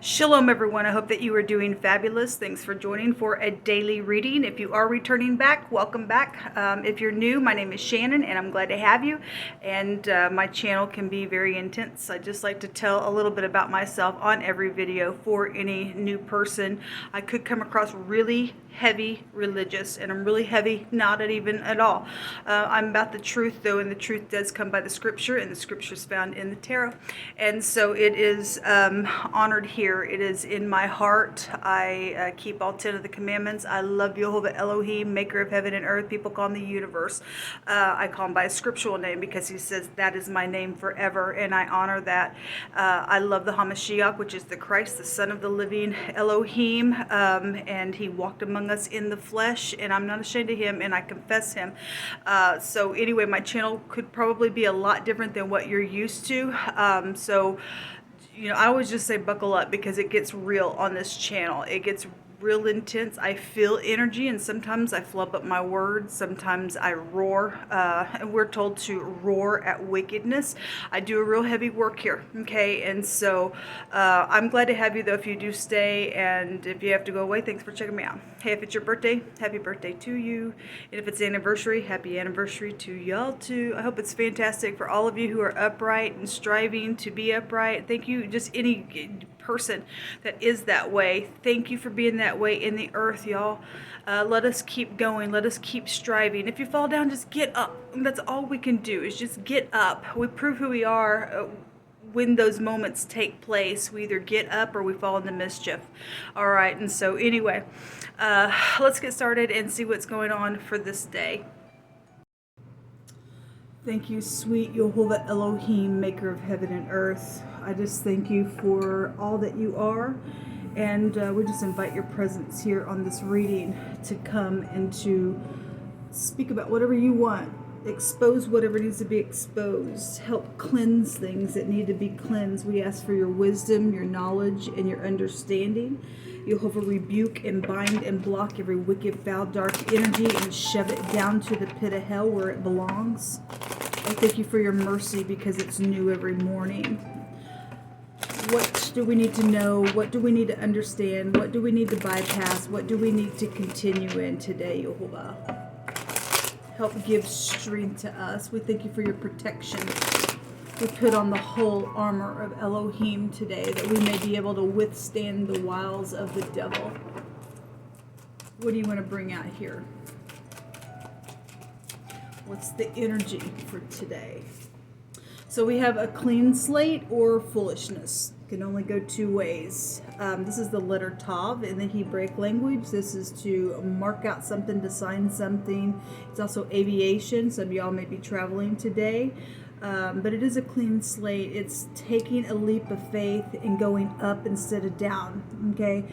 Shalom, everyone. I hope that you are doing fabulous. Thanks for joining for a daily reading. If you are returning back, welcome back. If you're new, my name is Shannon, and I'm glad to have you. And my channel can be very intense. I just like to tell a little bit about myself on every video for any new person. I could come across really heavy religious, and I'm really heavy, not even at all. I'm about the truth, though, and the truth does come by the scripture, and the scripture is found in the tarot. And so it is honored here. It is in my heart. I keep all 10 of the commandments. I love Jehovah Elohim, maker of heaven and earth. People call him the universe. I call him by a scriptural name because he says that is my name forever, and I honor that. I love the Hamashiach, which is the Christ, the Son of the living Elohim, and he walked among us in the flesh, and I'm not ashamed of him, and I confess him. So anyway, my channel could probably be a lot different than what you're used to. So, you know, I always just say buckle up because it gets real on this channel. It gets real intense. I feel energy, and sometimes I flub up my words. Sometimes I roar, and we're told to roar at wickedness. I do a real heavy work here, okay? And so I'm glad to have you, though, if you do stay, and if you have to go away, thanks for checking me out. Hey, if it's your birthday, happy birthday to you. And if it's anniversary, happy anniversary to y'all too. I hope it's fantastic for all of you who are upright and striving to be upright. Thank you, just any person that is that way. Thank you for being that way in the earth, y'all. Let us keep going. Let us keep striving. If you fall down, just get up. That's all we can do, is just get up. We prove who we are when those moments take place. We either get up or we fall into mischief. All right, and so anyway, let's get started and see what's going on for this day. Thank you, sweet Jehovah Elohim, maker of heaven and earth. I just thank you for all that you are, and we just invite your presence here on this reading to come and to speak about whatever you want, expose whatever needs to be exposed, help cleanse things that need to be cleansed. We ask for your wisdom, your knowledge, and your understanding. Jehovah, rebuke and bind and block every wicked, foul, dark energy and shove it down to the pit of hell where it belongs. I thank you for your mercy because it's new every morning. What do we need to know? What do we need to understand? What do we need to bypass? What do we need to continue in today, Jehovah? Help give strength to us. We thank you for your protection. We put on the whole armor of Elohim today that we may be able to withstand the wiles of the devil. What do you want to bring out here? What's the energy for today? So we have a clean slate or foolishness. Can only go two ways. This is the letter Tav in the Hebraic language. This is to mark out something, to sign something. It's also aviation. Some of y'all may be traveling today. But it is a clean slate. It's taking a leap of faith and going up instead of down. Okay?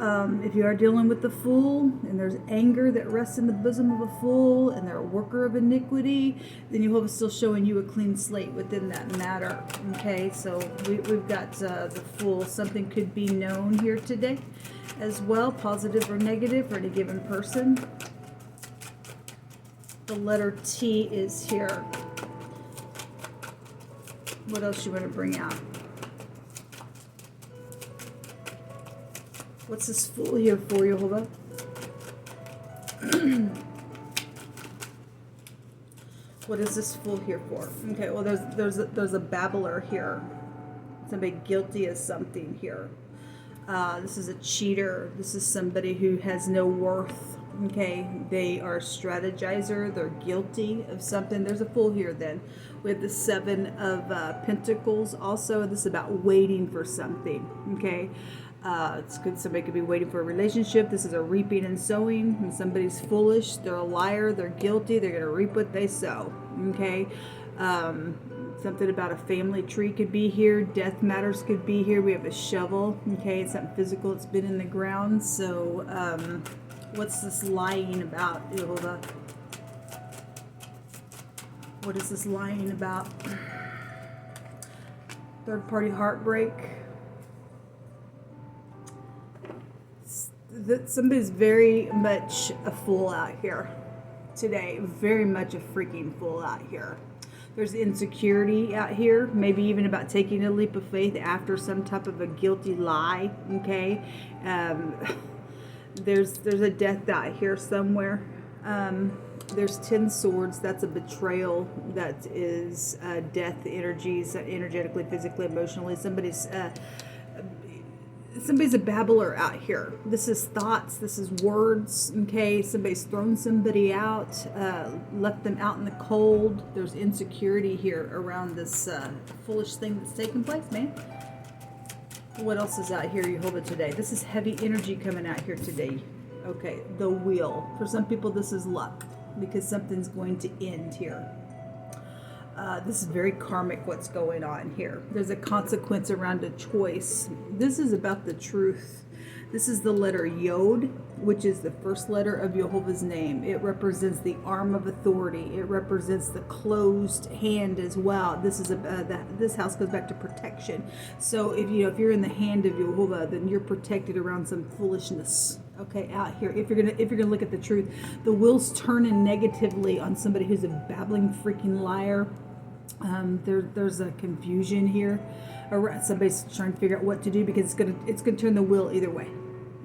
If you are dealing with the fool, and there's anger that rests in the bosom of a fool, and they're a worker of iniquity, then Jehovah is still showing you a clean slate within that matter. Okay, so we've got the fool. Something could be known here today as well, positive or negative for any given person. The letter T is here. What else you want to bring out? What's this fool here for, Jehovah? What is this fool here for? Okay, well, there's a babbler here. Somebody guilty of something here. This is a cheater. This is somebody who has no worth. Okay, they are a strategizer. They're guilty of something. There's a fool here then. We have the Seven of Pentacles also. This is about waiting for something. Okay. It's good. Somebody could be waiting for a relationship. This is a reaping and sowing. When somebody's foolish, they're a liar, they're guilty, they're going to reap what they sow. Okay. Something about a family tree could be here. Death matters could be here. We have a shovel. Okay. It's something physical. It's been in the ground. So, what's this lying about, Jehovah? What is this lying about? Third party heartbreak. That somebody's very much a fool out here today. Very much a freaking fool out here. There's insecurity out here, maybe even about taking a leap of faith after some type of a guilty lie, okay? There's a death out here somewhere. There's 10 swords. That's a betrayal. That is death energies, energetically, physically, emotionally. Somebody's a babbler out here. This is thoughts. This is words. Okay, somebody's thrown somebody out, left them out in the cold. There's insecurity here around this foolish thing that's taking place, man. What else is out here, Jehovah, today? This is heavy energy coming out here today. Okay, the wheel. For some people, this is luck, because something's going to end here. This is very karmic, what's going on here. There's a consequence around a choice. This is about the truth. This is the letter Yod, which is the first letter of Jehovah's name. It represents the arm of authority. It represents the closed hand as well. This is this house goes back to protection. So if you're in the hand of Jehovah, then you're protected around some foolishness. Okay, out here. If you're gonna look at the truth, the wheel's turning negatively on somebody who's a babbling freaking liar. There's a confusion here. Somebody's trying to figure out what to do, because it's gonna turn the wheel either way.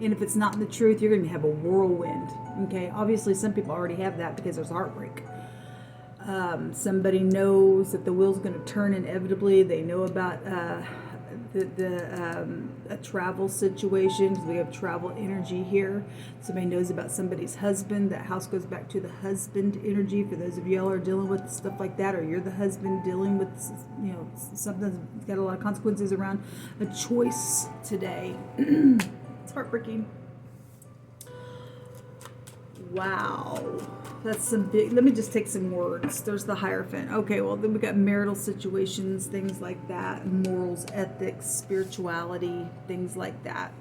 And if it's not in the truth, you're gonna have a whirlwind. Okay, obviously some people already have that because there's heartbreak. Somebody knows that the wheel's gonna turn inevitably. They know about a travel situation, because we have travel energy here. Somebody knows about somebody's husband. That house goes back to the husband energy. For those of y'all who are dealing with stuff like that, or you're the husband dealing with something that's got a lot of consequences around a choice today. It's heartbreaking. Wow. That's some big, let me just take some words. There's the Hierophant. Okay, well, then we got marital situations, things like that, morals, ethics, spirituality, things like that.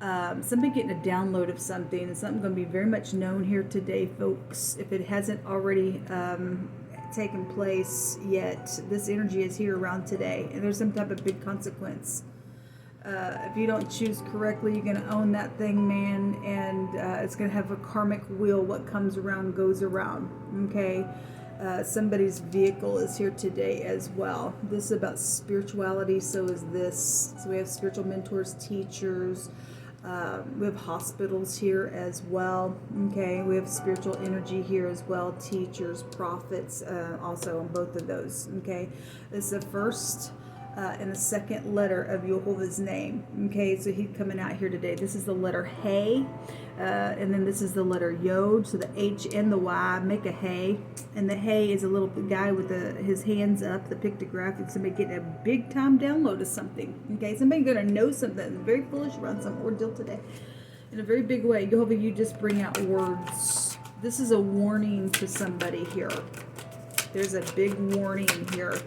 Somebody getting a download of something, and something going to be very much known here today, folks. If it hasn't already taken place yet, this energy is here around today, and there's some type of big consequence. If you don't choose correctly, you're going to own that thing, man, and it's going to have a karmic wheel. What comes around goes around, okay? Somebody's vehicle is here today as well. This is about spirituality, so is this. So we have spiritual mentors, teachers. We have hospitals here as well, okay? We have spiritual energy here as well, teachers, prophets, also on both of those, okay? This is the first and the second letter of Jehovah's name. Okay, so he's coming out here today. This is the letter Hey, and then this is the letter Yod. So the H and the Y make a Hey, and the Hey is a little guy with his hands up, the pictographic. Somebody getting a big time download of something. Okay, somebody gonna know something very foolish around some ordeal today, in a very big way. Jehovah, you just bring out words. This is a warning to somebody here. There's a big warning here.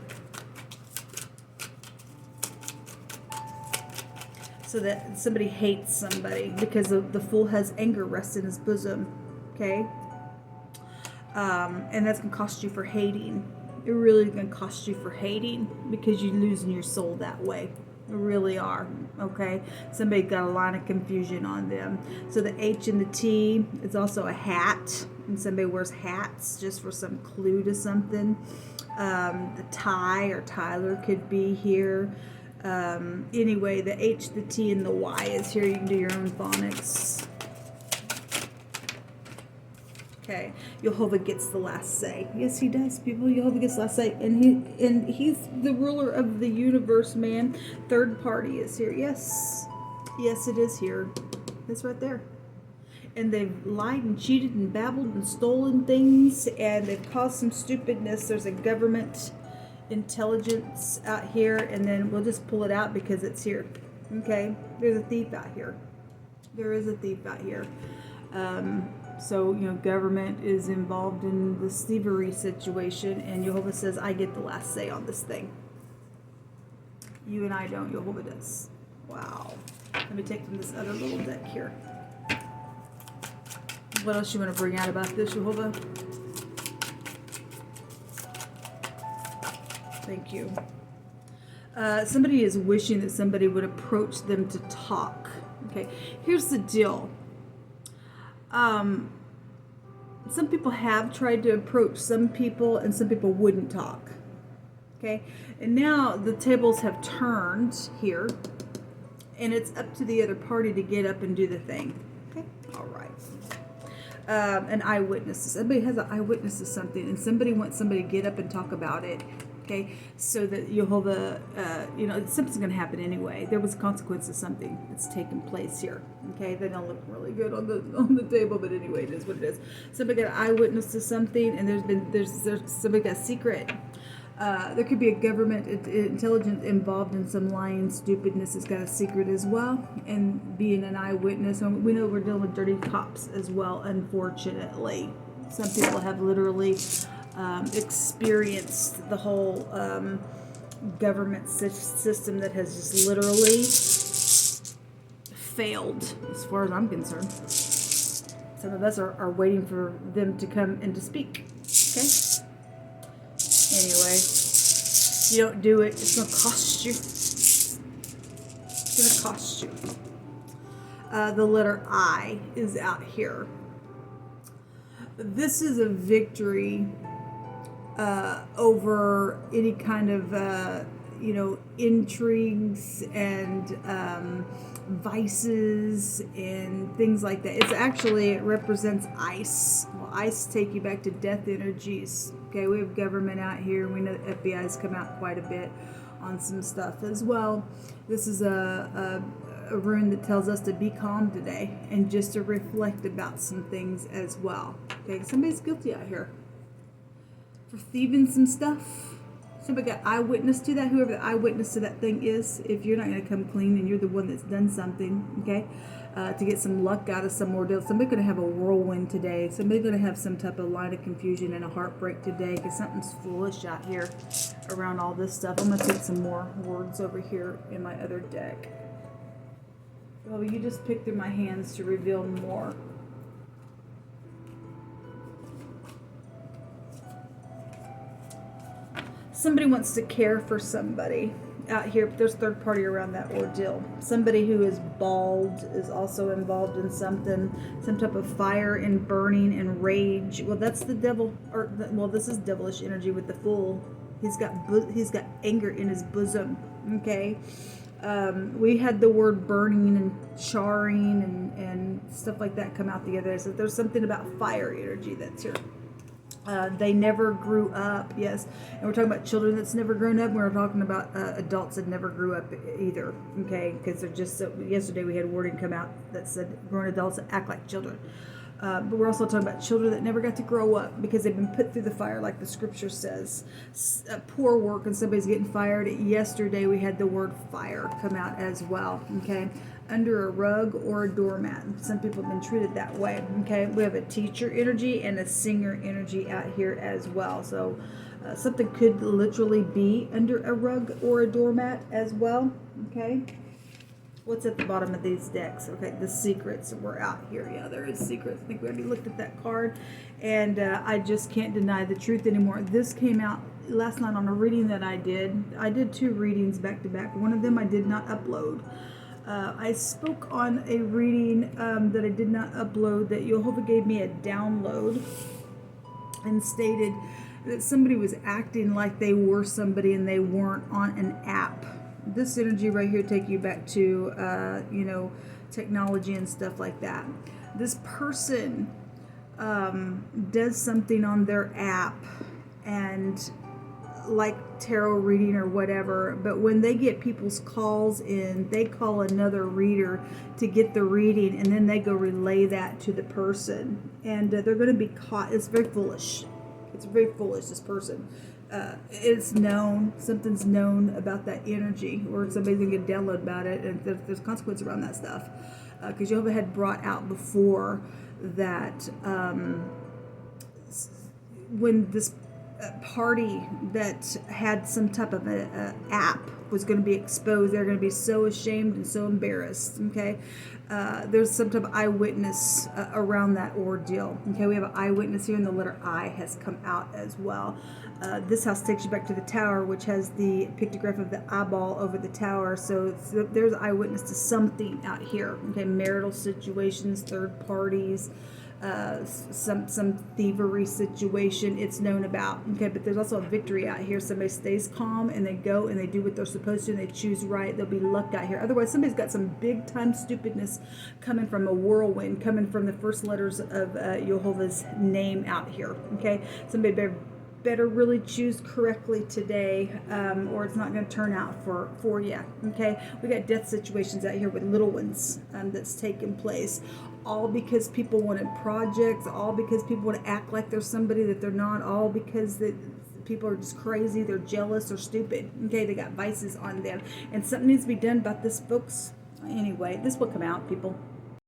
So that somebody hates somebody, because the fool has anger rest in his bosom, okay? And that's going to cost you for hating. It really is going to cost you for hating, because you're losing your soul that way. It really are, okay? Somebody got a lot of confusion on them. So the H and the T is also a hat, and somebody wears hats just for some clue to something. The Ty or Tyler could be here. Anyway, the H, the T, and the Y is here. You can do your own phonics. Okay, Jehovah gets the last say. Yes, he does, people. Jehovah gets the last say, and he's the ruler of the universe, man. Third party is here. Yes, it is here. It's right there. And they've lied and cheated and babbled and stolen things, and they've caused some stupidness. There's a government intelligence out here, and then we'll just pull it out because it's here. Okay, there's a thief out here. There is a thief out here. So government is involved in this thievery situation, and Jehovah says, I get the last say on this thing. You and I don't. Jehovah does. Wow. Let me take from this other little deck here. What else you want to bring out about this, Jehovah? Thank you. Somebody is wishing that somebody would approach them to talk. Okay, here's the deal. some people have tried to approach some people, and some people wouldn't talk. Okay, and now the tables have turned here, and it's up to the other party to get up and do the thing. Okay, all right. An eyewitness. Somebody has an eyewitness to something, and somebody wants somebody to get up and talk about it. Okay, so that Jehovah, something's going to happen anyway. There was a consequence of something that's taken place here. Okay, they don't look really good on the table, but anyway, it is what it is. Somebody got an eyewitness to something, and there's somebody got a secret. There could be a government intelligence involved in some lying stupidness that's got a secret as well, and being an eyewitness. And we know we're dealing with dirty cops as well, unfortunately. Some people have literally experienced the whole government system that has just literally failed, as far as I'm concerned. Some of us are waiting for them to come and to speak. Okay? Anyway, you don't do it, it's going to cost you. It's going to cost you. The letter I is out here. This is a victory over any kind of, intrigues and vices and things like that. It represents ice. Well, ice take you back to death energies. Okay, we have government out here. We know the FBI's come out quite a bit on some stuff as well. This is a rune that tells us to be calm today and just to reflect about some things as well. Okay, somebody's guilty out here for thieving some stuff. Somebody got eyewitness to that. Whoever the eyewitness to that thing is, if you're not going to come clean and you're the one that's done something, okay, to get some luck out of some ordeal. Somebody's going to have a whirlwind today. Somebody's going to have some type of line of confusion and a heartbreak today because something's foolish out here around all this stuff. I'm going to take some more words over here in my other deck. Oh, you just pick through my hands to reveal more. Somebody wants to care for somebody out here, but there's third party around that ordeal. Somebody who is bald is also involved in something, some type of fire and burning and rage. Well, that's the devil, this is devilish energy with the Fool. He's got anger in his bosom. Okay, we had the word burning and charring and stuff like that come out the other day. So there's something about fire energy that's here. They never grew up, yes. And we're talking about children that's never grown up. We're talking about adults that never grew up either, okay? Because they're just, yesterday we had wording come out that said grown adults that act like children. But we're also talking about children that never got to grow up because they've been put through the fire like the scripture says. Poor work and somebody's getting fired. Yesterday we had the word fire come out as well, okay? Under a rug or a doormat. Some people have been treated that way, okay? We have a teacher energy and a singer energy out here as well. So something could literally be under a rug or a doormat as well, okay? What's at the bottom of these decks? Okay, the secrets were out here. Yeah, there is secrets. I think we already looked at that card. And I just can't deny the truth anymore. This came out last night on a reading that I did. I did 2 readings back to back. One of them I did not upload. I spoke on a reading that I did not upload that Jehovah gave me a download and stated that somebody was acting like they were somebody and they weren't on an app. This energy right here take you back to, technology and stuff like that. This person does something on their app and like tarot reading or whatever, but when they get people's calls in, they call another reader to get the reading, and then they go relay that to the person, and they're going to be caught. It's very foolish. It's very foolish, this person. It's known, something's known about that energy, or somebody's going to get a download about it, and there's consequence around that stuff. Because Jehovah had brought out before that when this party that had some type of a app was going to be exposed, they're going to be so ashamed and so embarrassed, okay? There's some type of eyewitness around that ordeal, okay? We have an eyewitness here, and the letter I has come out as well. This house takes you back to the tower, which has the pictograph of the eyeball over the tower, so there's eyewitness to something out here, okay? Marital situations, third parties, some thievery situation it's known about. Okay, but there's also a victory out here. Somebody stays calm and they go and they do what they're supposed to and they choose right. There'll be luck out here. Otherwise, somebody's got some big time stupidness coming from a whirlwind, coming from the first letters of Jehovah's name out here. Okay, somebody better really choose correctly today, or it's not going to turn out for you. Okay, we got death situations out here with little ones that's taking place, all because people wanted projects, all because people want to act like they're somebody that they're not, all because people are just crazy, they're jealous or stupid. Okay, they got vices on them, and something needs to be done about this, folks. Anyway, this will come out, people.